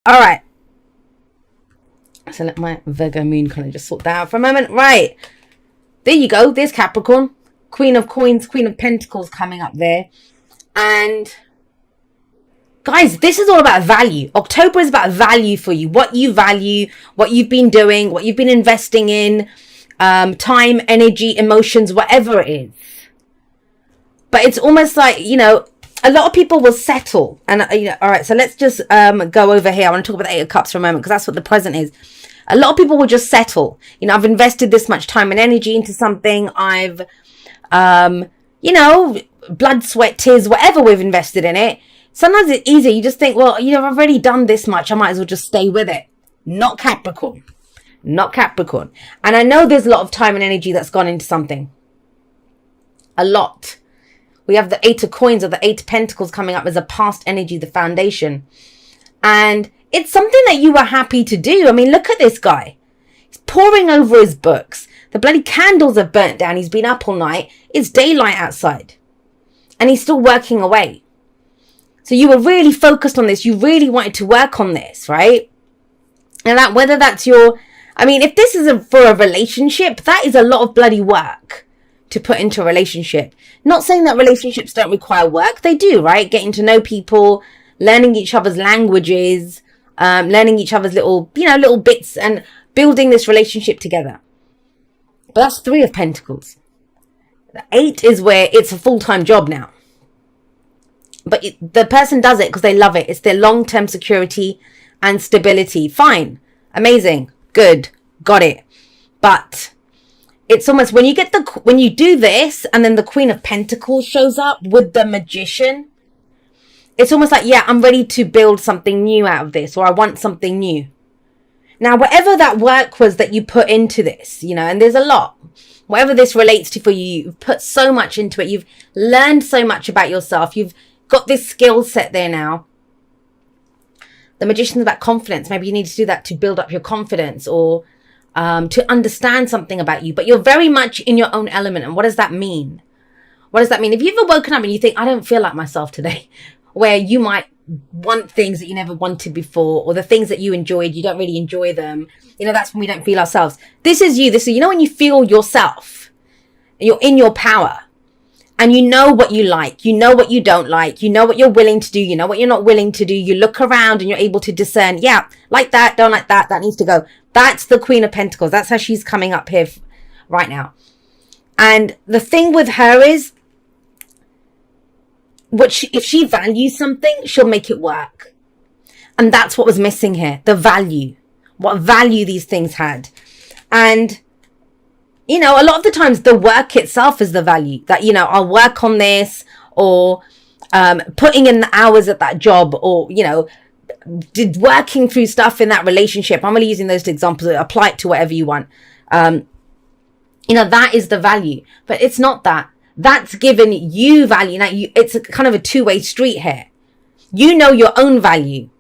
All right. So let my Virgo moon kind of just sort that out for a moment. Right. There you go. There's Capricorn. Queen of Coins, Queen of Pentacles coming up there. And guys, this is all about value. October is about value for you. What you value, what you've been doing, what you've been investing in, time, energy, emotions, whatever it is. But it's almost like, a lot of people will settle. And, all right, so let's just go over here. I want to talk about the Eight of Cups for a moment because that's what the present is. A lot of people will just settle. I've invested this much time and energy into something. I've, blood, sweat, tears, whatever we've invested in it. Sometimes it's easy. You just think, well, I've already done this much. I might as well just stay with it. Not Capricorn. Not Capricorn. And I know there's a lot of time and energy that's gone into something. A lot. We have the Eight of Coins or the Eight of Pentacles coming up as a past energy, the foundation. And it's something that you were happy to do. I mean, look at this guy. He's poring over his books. The bloody candles have burnt down. He's been up all night. It's daylight outside. And he's still working away. So you were really focused on this. You really wanted to work on this, right? And that, whether that's if this is for a relationship, that is a lot of bloody work to put into a relationship. Not saying that relationships don't require work. They do, right? Getting to know people, learning each other's languages, learning each other's little bits and building this relationship together. But that's Three of Pentacles. The Eight is where it's a full-time job now. But the person does it because they love it. It's their long-term security and stability. Fine. Amazing. Good. Got it. But it's almost when you do this and then the Queen of Pentacles shows up with the Magician, it's almost like, yeah, I'm ready to build something new out of this, or I want something new. Now, whatever that work was that you put into this, and there's a lot, whatever this relates to for you, you've put so much into it. You've learned so much about yourself. You've got this skill set there now. The Magician's about confidence. Maybe you need to do that to build up your confidence or to understand something about you. But you're very much in your own element. And what does that mean? What does that mean? If you've ever woken up and you think, I don't feel like myself today, where you might want things that you never wanted before, or the things that you enjoyed, you don't really enjoy them. That's when we don't feel ourselves. This is you. This is, when you feel yourself, you're in your power. And you know what you like, you know what you don't like, you know what you're willing to do, you know what you're not willing to do. You look around and you're able to discern, yeah, like that, don't like that, that needs to go. That's the Queen of Pentacles. That's how she's coming up here right now. And the thing with her is, if she values something, she'll make it work. And that's what was missing here, the value, what value these things had. And a lot of the times the work itself is the value that, I'll work on this, or putting in the hours at that job, or, working through stuff in that relationship. I'm really using those examples. Apply it to whatever you want. That is the value, but it's not that. That's given you value. Now, it's a kind of a two-way street here. You know your own value.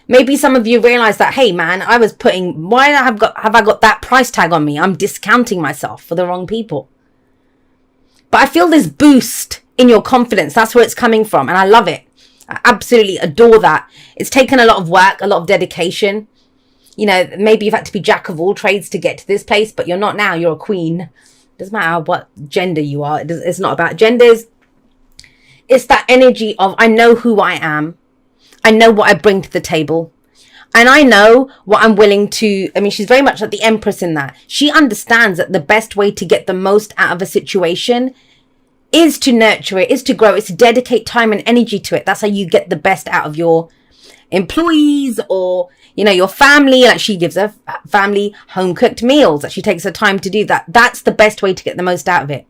Maybe some of you realize that, hey man, why have I got that price tag on me? I'm discounting myself for the wrong people. But I feel this boost in your confidence. That's where it's coming from. And I love it. I absolutely adore that. It's taken a lot of work, a lot of dedication. Maybe you've had to be jack of all trades to get to this place, but you're not now. You're a queen. Doesn't matter what gender you are. It's not about genders. It's that energy of, I know who I am. I know what I bring to the table. And I know what I'm willing to. She's very much like the Empress in that. She understands that the best way to get the most out of a situation is to nurture it, is to grow, is to dedicate time and energy to it. That's how you get the best out of your employees or, your family. Like she gives her family home cooked meals, that she takes her time to do that. That's the best way to get the most out of it.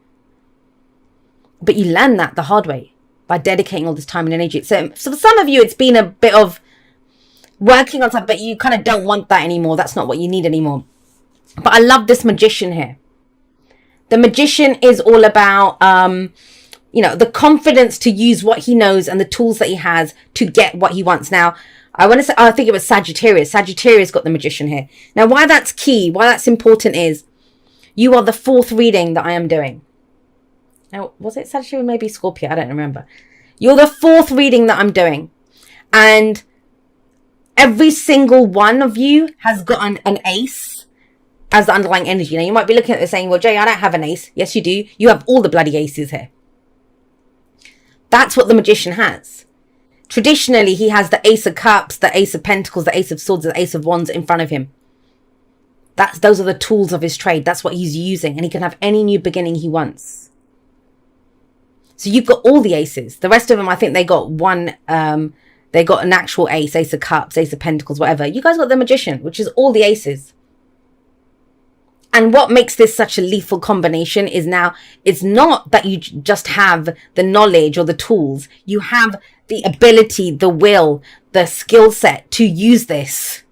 But you learn that the hard way, by dedicating all this time and energy. So for some of you, it's been a bit of working on something, but you kind of don't want that anymore. That's not what you need anymore. But I love this Magician here. The Magician is all about, the confidence to use what he knows and the tools that he has to get what he wants. Now, I think it was Sagittarius. Sagittarius got the Magician here. Now, why that's key, why that's important is, you are the fourth reading that I am doing. Now, was it Sagittarius? Maybe Scorpio. I don't remember. You're the fourth reading that I'm doing. And Every single one of you has got an ace as the underlying energy. Now, you might be looking at this saying, well, Jay, I don't have an ace. Yes, you do. You have all the bloody aces here. That's what the magician has. Traditionally, he has the ace of cups, the ace of pentacles, the ace of swords, the ace of wands in front of him. Those are the tools of his trade. That's what he's using. And he can have any new beginning he wants. So you've got all the aces. The rest of them, I think they got one, they got an actual ace, ace of cups, ace of pentacles, whatever. You guys got the magician, which is all the aces. And what makes this such a lethal combination is now, it's not that you just have the knowledge or the tools. You have the ability, the will, the skill set to use this.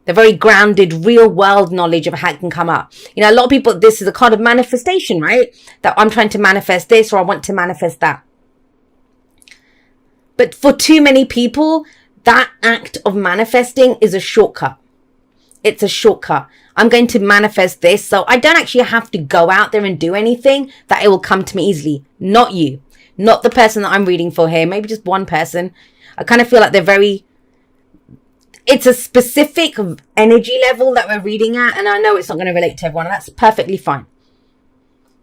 The very grounded, real world knowledge of how it can come up. You know, a lot of people, this is a card of manifestation, right? That I'm trying to manifest this or I want to manifest that. But for too many people, that act of manifesting is a shortcut. It's a shortcut. I'm going to manifest this, so I don't actually have to go out there and do anything, that it will come to me easily. Not you. Not the person that I'm reading for here. Maybe just one person. I kind of feel like they're very... It's a specific energy level that we're reading at, and I know it's not going to relate to everyone, and that's perfectly fine.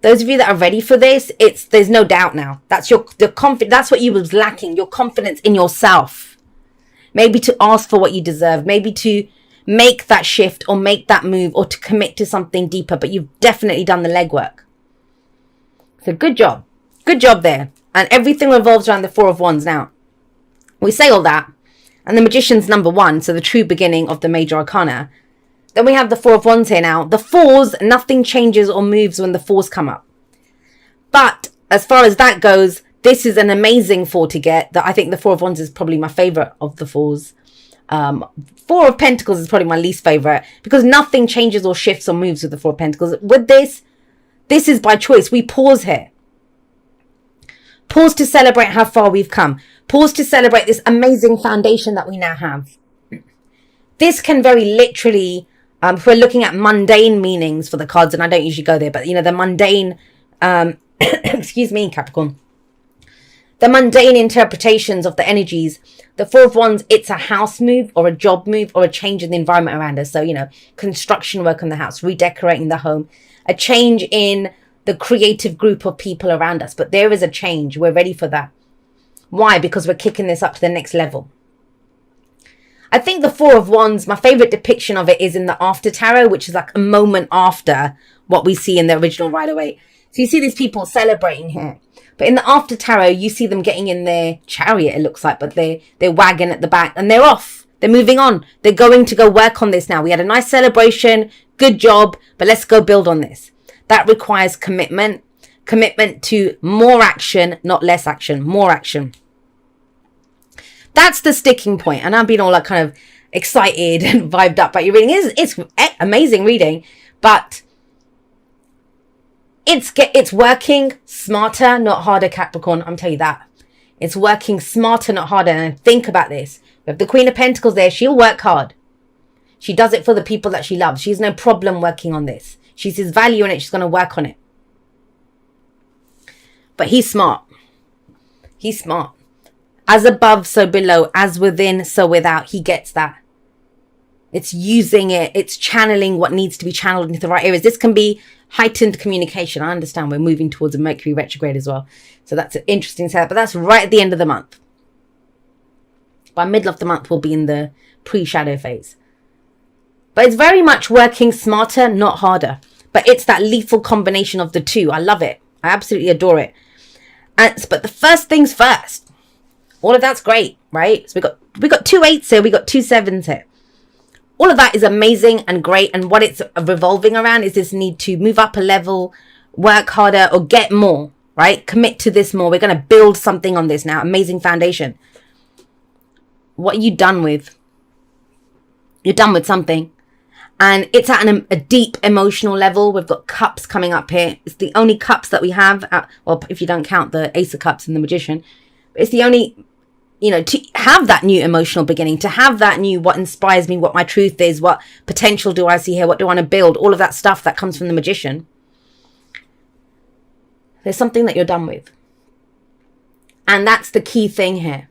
Those of you that are ready for this, there's no doubt now. That's that's what you was lacking, your confidence in yourself. Maybe to ask for what you deserve, maybe to make that shift or make that move or to commit to something deeper, but you've definitely done the legwork. So good job. Good job there. And everything revolves around the Four of Wands now. We say all that. And the Magician's number one, so the true beginning of the major arcana. Then we have the Four of Wands here now. The fours, nothing changes or moves when the fours come up. But as far as that goes, this is an amazing four to get. That I think the Four of Wands is probably my favorite of the fours. Four of Pentacles is probably my least favorite because nothing changes or shifts or moves with the Four of Pentacles. With this is by choice. We pause here. Pause to celebrate how far we've come. Pause to celebrate this amazing foundation that we now have. This can very literally, if we're looking at mundane meanings for the cards, and I don't usually go there, but you know, the mundane, excuse me, Capricorn, the mundane interpretations of the energies, the Four of Wands, it's a house move or a job move or a change in the environment around us. So, you know, construction work on the house, redecorating the home, a change in the creative group of people around us. But there is a change. We're ready for that. Why? Because we're kicking this up to the next level. I think the Four of Wands, my favorite depiction of it is in the After Tarot, which is like a moment after what we see in the original Rider-Waite. So you see these people celebrating here. But in the After Tarot, you see them getting in their chariot, it looks like, but they're wagon at the back and they're off. They're moving on. They're going to go work on this now. We had a nice celebration. Good job. But let's go build on this. That requires commitment. Commitment to more action, not less action. More action. That's the sticking point. And I'm being all like kind of excited and vibed up by your reading. It's amazing reading. But it's working smarter, not harder, Capricorn. I'm telling you that. It's working smarter, not harder. And think about this. We have the Queen of Pentacles there. She'll work hard. She does it for the people that she loves. She has no problem working on this. She sees value in it. She's going to work on it. But he's smart. He's smart. As above, so below. As within, so without. He gets that. It's using it. It's channeling what needs to be channeled into the right areas. This can be heightened communication. I understand we're moving towards a Mercury retrograde as well. So that's an interesting setup. But that's right at the end of the month. By middle of the month, we'll be in the pre-shadow phase. But it's very much working smarter, not harder. But it's that lethal combination of the two. I love it. I absolutely adore it. But the first things first. All of that's great, right? So we got 2 8s here. We got 2 7s here. All of that is amazing and great. And what it's revolving around is this need to move up a level, work harder, or get more, right? Commit to this more. We're going to build something on this now. Amazing foundation. What are you done with? You're done with something. And it's at a deep emotional level. We've got cups coming up here. It's the only cups that we have. Well, if you don't count the Ace of Cups and the Magician. It's the only, you know, to have that new emotional beginning. To have that new what inspires me, what my truth is, what potential do I see here, what do I want to build. All of that stuff that comes from the Magician. There's something that you're done with. And that's the key thing here.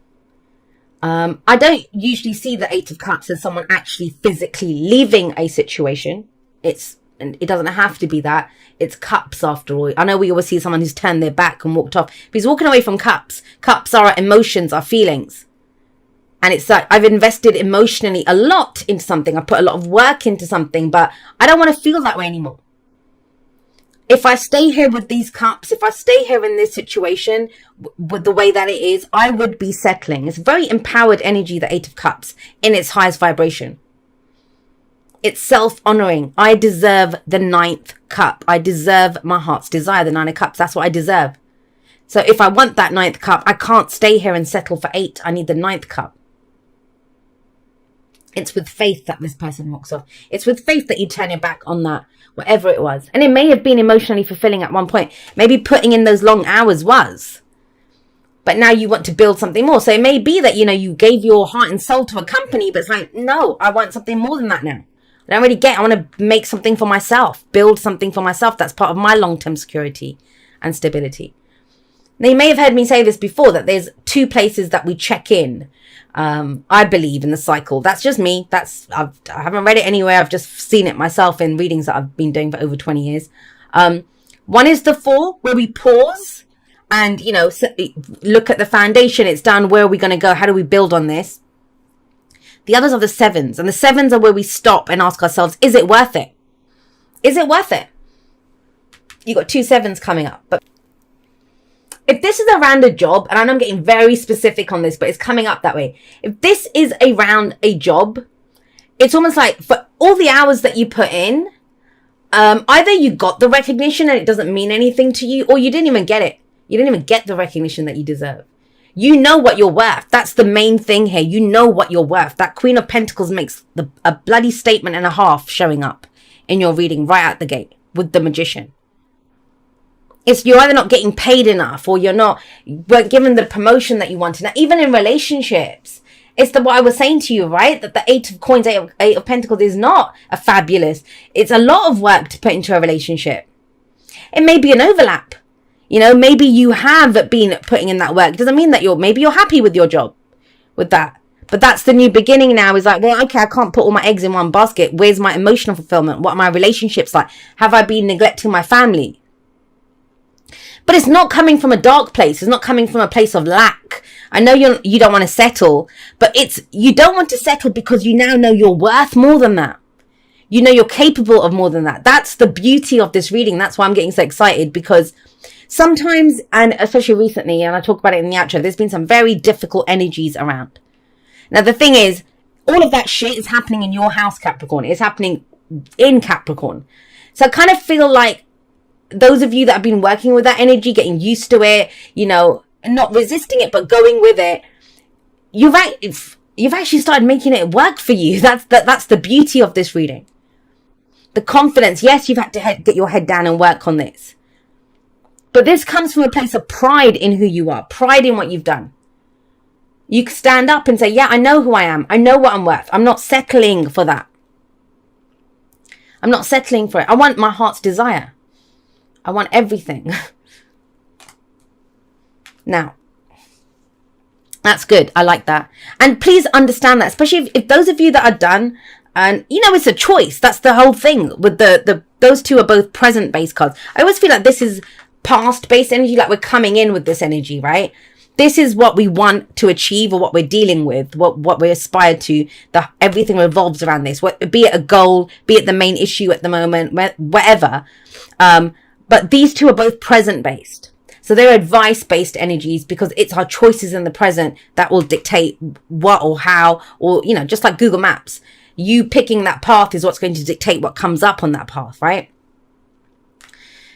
I don't usually see the Eight of Cups as someone actually physically leaving a situation. It doesn't have to be that. It's cups after all. I know we always see someone who's turned their back and walked off. But he's walking away from cups. Cups are our emotions, our feelings. And it's like, I've invested emotionally a lot into something. I put a lot of work into something, but I don't want to feel that way anymore. If I stay here with these cups, if I stay here in this situation with the way that it is, I would be settling. It's very empowered energy, the Eight of Cups, in its highest vibration. It's self-honoring. I deserve the ninth cup. I deserve my heart's desire, the Nine of Cups. That's what I deserve. So if I want that ninth cup, I can't stay here and settle for 8. I need the ninth cup. It's with faith that this person walks off. It's with faith that you turn your back on that, whatever it was. And it may have been emotionally fulfilling at one point. Maybe putting in those long hours was. But now you want to build something more. So it may be that, you gave your heart and soul to a company, but it's like, no, I want something more than that now. I don't really get it. I want to make something for myself, build something for myself. That's part of my long-term security and stability. Now, you may have heard me say this before, that there's 2 places that we check in. I believe in the cycle. That's just me. I haven't read it anywhere. I've just seen it myself in readings that I've been doing for over 20 years. One is the 4, where we pause and, look at the foundation. It's done. Where are we going to go? How do we build on this? The others are the 7s. And the 7s are where we stop and ask ourselves, is it worth it? Is it worth it? You got 2 7s coming up. But if this is around a job, and I know I'm getting very specific on this, but it's coming up that way. If this is around a job, it's almost like for all the hours that you put in, either you got the recognition and it doesn't mean anything to you, or you didn't even get it. You didn't even get the recognition that you deserve. You know what you're worth. That's the main thing here. You know what you're worth. That Queen of Pentacles makes a bloody statement and a half showing up in your reading right out the gate with the Magician. It's you're either not getting paid enough, or you weren't given the promotion that you wanted. Now, even in relationships, it's what I was saying to you, right? That the 8 of Coins, 8 of Pentacles is not a fabulous. It's a lot of work to put into a relationship. It may be an overlap. Maybe you have been putting in that work. It doesn't mean that maybe you're happy with your job with that. But that's the new beginning now, is like, well, okay, I can't put all my eggs in one basket. Where's my emotional fulfillment? What are my relationships like? Have I been neglecting my family? But it's not coming from a dark place. It's not coming from a place of lack. I know you don't want to settle, but you don't want to settle because you now know you're worth more than that. You know you're capable of more than that. That's the beauty of this reading. That's why I'm getting so excited, because sometimes, and especially recently, and I talk about it in the outro, there's been some very difficult energies around. Now, the thing is, all of that shit is happening in your house, Capricorn. It's happening in Capricorn. So I kind of feel like those of you that have been working with that energy, getting used to it, and not resisting it, but going with it, you've actually started making it work for you. That's the beauty of this reading. The confidence. Yes, you've had to get your head down and work on this. But this comes from a place of pride in who you are, pride in what you've done. You can stand up and say, yeah, I know who I am. I know what I'm worth. I'm not settling for that. I'm not settling for it. I want my heart's desire. I want everything. Now, that's good. I like that. And please understand that, especially if those of you that are done, and it's a choice. That's the whole thing with those 2 are both present based cards. I always feel like this is past based energy, like we're coming in with this energy, right? This is what we want to achieve, or what we're dealing with, what we aspire to. Everything revolves around this, be it a goal, be it the main issue at the moment, whatever. But these 2 are both present based. So they're advice based energies, because it's our choices in the present that will dictate what or how, or, just like Google Maps, you picking that path is what's going to dictate what comes up on that path, right?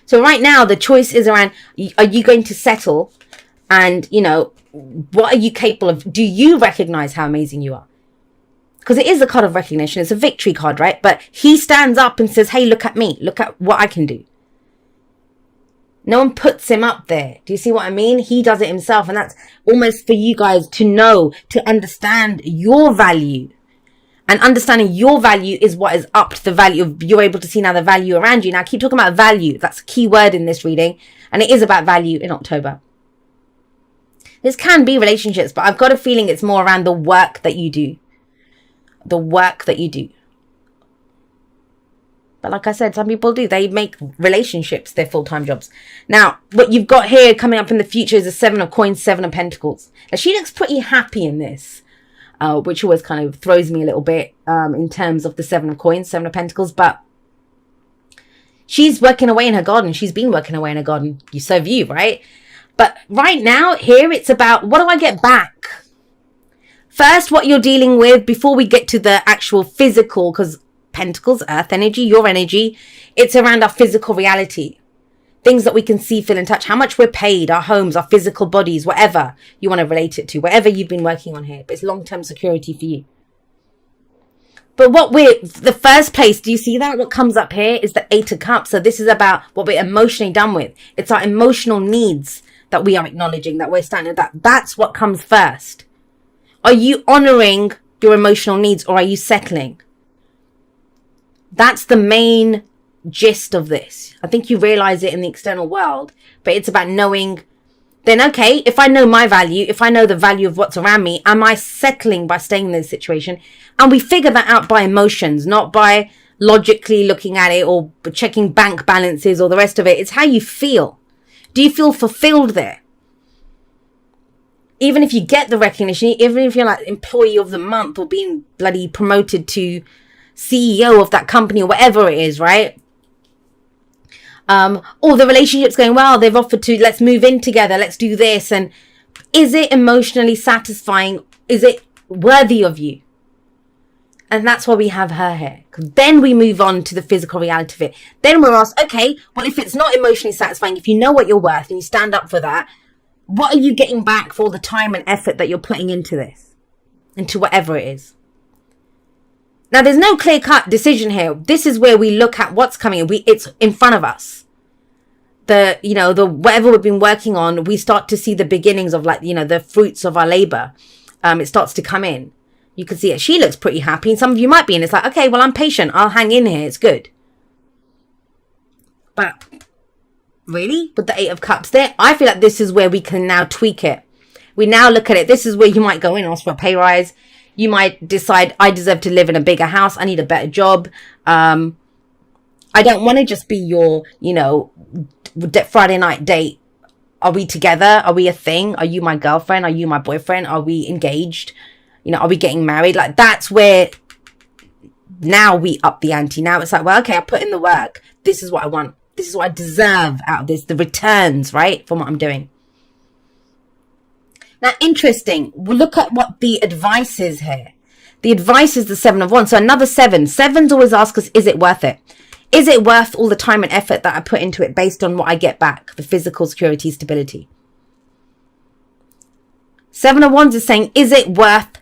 So right now, the choice is around, are you going to settle? And, what are you capable of? Do you recognize how amazing you are? Because it is a card of recognition. It's a victory card, right? But he stands up and says, hey, look at me. Look at what I can do. No one puts him up there. Do you see what I mean? He does it himself. And that's almost for you guys to know, to understand your value. And understanding your value is what is upped the value of, you're able to see now the value around you. Now I keep talking about value. That's a key word in this reading. And it is about value in October. This can be relationships, but I've got a feeling it's more around the work that you do. The work that you do. But like I said, some people do. They make relationships their full-time jobs. Now, what you've got here coming up in the future is a 7 of coins, 7 of pentacles. Now, she looks pretty happy in this, which always kind of throws me a little bit in terms of the 7 of coins, 7 of pentacles. But she's working away in her garden. She's been working away in her garden. So have you, right? But right now, here, it's about, what do I get back? First, what you're dealing with before we get to the actual physical, because Pentacles, earth energy, your energy, it's around our physical reality. Things that we can see, feel and touch. How much we're paid, our homes, our physical bodies, whatever you want to relate it to, whatever you've been working on here. But it's long-term security for you. But the first place, do you see that? What comes up here is the 8 of Cups. So this is about what we're emotionally done with. It's our emotional needs that we are acknowledging, that we're standing with. That's what comes first. Are you honoring your emotional needs, or are you settling? That's the main gist of this. I think you realize it in the external world, but it's about knowing, then, okay, if I know my value, if I know the value of what's around me, am I settling by staying in this situation? And we figure that out by emotions, not by logically looking at it or checking bank balances or the rest of it. It's how you feel. Do you feel fulfilled there? Even if you get the recognition, even if you're like employee of the month or being bloody promoted to CEO of that company or whatever it is, right? Or the relationship's going well, they've offered to, let's move in together, let's do this. And is it emotionally satisfying? Is it worthy of you? And that's why we have her here. Because then we move on to the physical reality of it. Then we're asked, okay, well, if it's not emotionally satisfying, if you know what you're worth and you stand up for that, what are you getting back for all the time and effort that you're putting into this? Into whatever it is. Now, there's no clear-cut decision here. This is where we look at what's coming. It's in front of us. The whatever we've been working on, we start to see the beginnings of, like, the fruits of our labor. It starts to come in. You can see it. She looks pretty happy. And some of you might be. And it's like, okay, well, I'm patient. I'll hang in here. It's good. But really, with the 8 of Cups there, I feel like this is where we can now tweak it. We now look at it. This is where you might go in, ask for a pay rise. You might decide, I deserve to live in a bigger house. I need a better job. I don't want to just be your, Friday night date. Are we together? Are we a thing? Are you my girlfriend? Are you my boyfriend? Are we engaged? Are we getting married? Like, that's where now we up the ante. Now it's like, well, okay, I put in the work. This is what I want. This is what I deserve out of this. The returns, right, from what I'm doing. Now, interesting. We'll look at what the advice is here. The advice is the 7 of Wands. So another 7. 7s always ask us, is it worth it? Is it worth all the time and effort that I put into it based on what I get back? The physical security, stability. 7 of Wands is saying, is it worth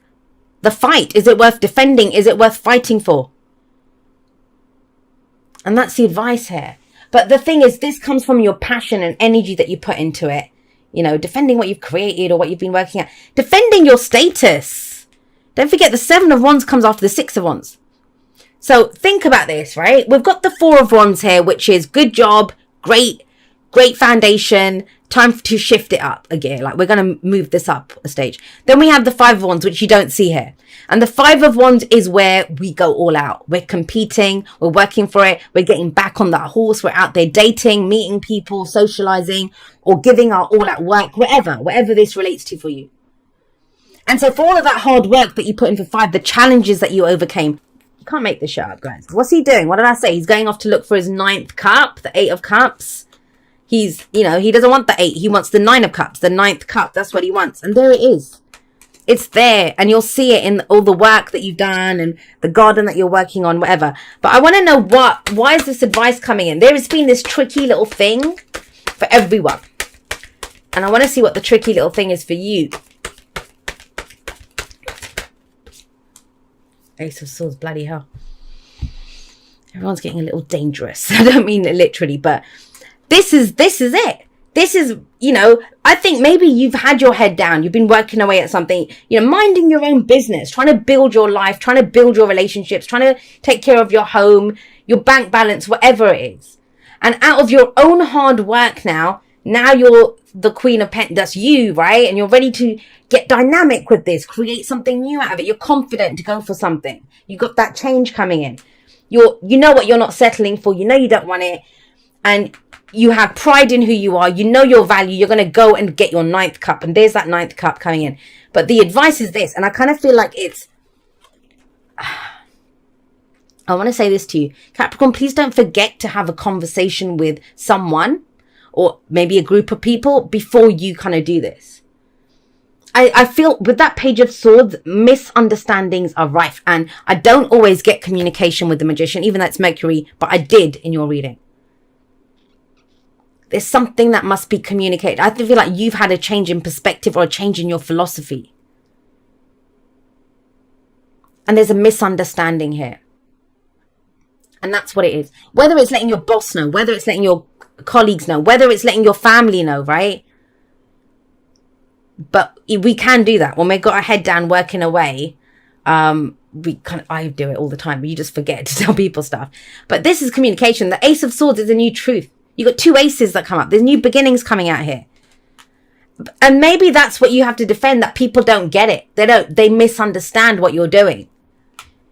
the fight? Is it worth defending? Is it worth fighting for? And that's the advice here. But the thing is, this comes from your passion and energy that you put into it. Defending what you've created or what you've been working at. Defending your status. Don't forget, the 7 of Wands comes after the 6 of Wands. So think about this, right? We've got the 4 of Wands here, which is good job, great foundation, time to shift it up a gear. Like, we're going to move this up a stage. Then we have the 5 of Wands, which you don't see here. And the 5 of Wands is where we go all out. We're competing. We're working for it. We're getting back on that horse. We're out there dating, meeting people, socializing, or giving our all at work, whatever this relates to for you. And so for all of that hard work that you put in for 5, the challenges that you overcame, you can't make this shit up, guys. What's he doing? What did I say? He's going off to look for his 9th cup, the 8 of Cups. He doesn't want the 8. He wants the 9 of Cups, the 9th cup. That's what he wants. And there it is. It's there. And you'll see it in all the work that you've done and the garden that you're working on, whatever. But I want to know why is this advice coming in? There has been this tricky little thing for everyone. And I want to see what the tricky little thing is for you. Ace of Swords, bloody hell. Everyone's getting a little dangerous. I don't mean it literally, but this is it. This is, I think maybe you've had your head down. You've been working away at something, minding your own business, trying to build your life, trying to build your relationships, trying to take care of your home, your bank balance, whatever it is. And out of your own hard work now, Now you're the Queen of Pentacles. That's you, right? And you're ready to get dynamic with this, create something new out of it. You're confident to go for something. You got that change coming in. You know what you're not settling for. You know you don't want it. And you have pride in who you are. You know your value. You're going to go and get your 9th cup. And there's that 9th cup coming in. But the advice is this. And I kind of feel like it's... I want to say this to you. Capricorn, please don't forget to have a conversation with someone or maybe a group of people before you kind of do this. I feel with that Page of Swords, misunderstandings are rife. And I don't always get communication with the Magician, even though it's Mercury, but I did in your reading. There's something that must be communicated. I feel like you've had a change in perspective or a change in your philosophy. And there's a misunderstanding here. And that's what it is. Whether it's letting your boss know, whether it's letting your colleagues know, whether it's letting your family know, right? But we can do that when we've got our head down working away. I do it all the time, but you just forget to tell people stuff. But this is communication. The Ace of Swords is a new truth. You got 2 aces that come up. There's new beginnings coming out here. And maybe that's what you have to defend, that people don't get it. They misunderstand what you're doing.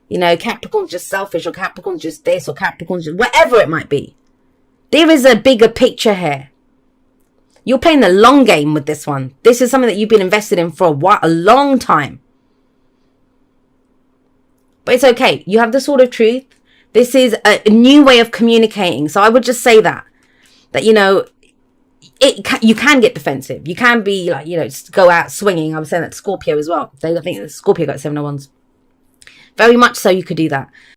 You know, Capricorn's just selfish, or Capricorn's just this, or Capricorn's just whatever it might be. There is a bigger picture here. You're playing the long game with this one. This is something that you've been invested in for a long time. But it's okay. You have the Sword of Truth. This is a new way of communicating. So I would just say that you know, you can get defensive. You can be like, you know, just go out swinging. I was saying that to Scorpio as well. I think Scorpio got 7 of Wands. Very much so you could do that.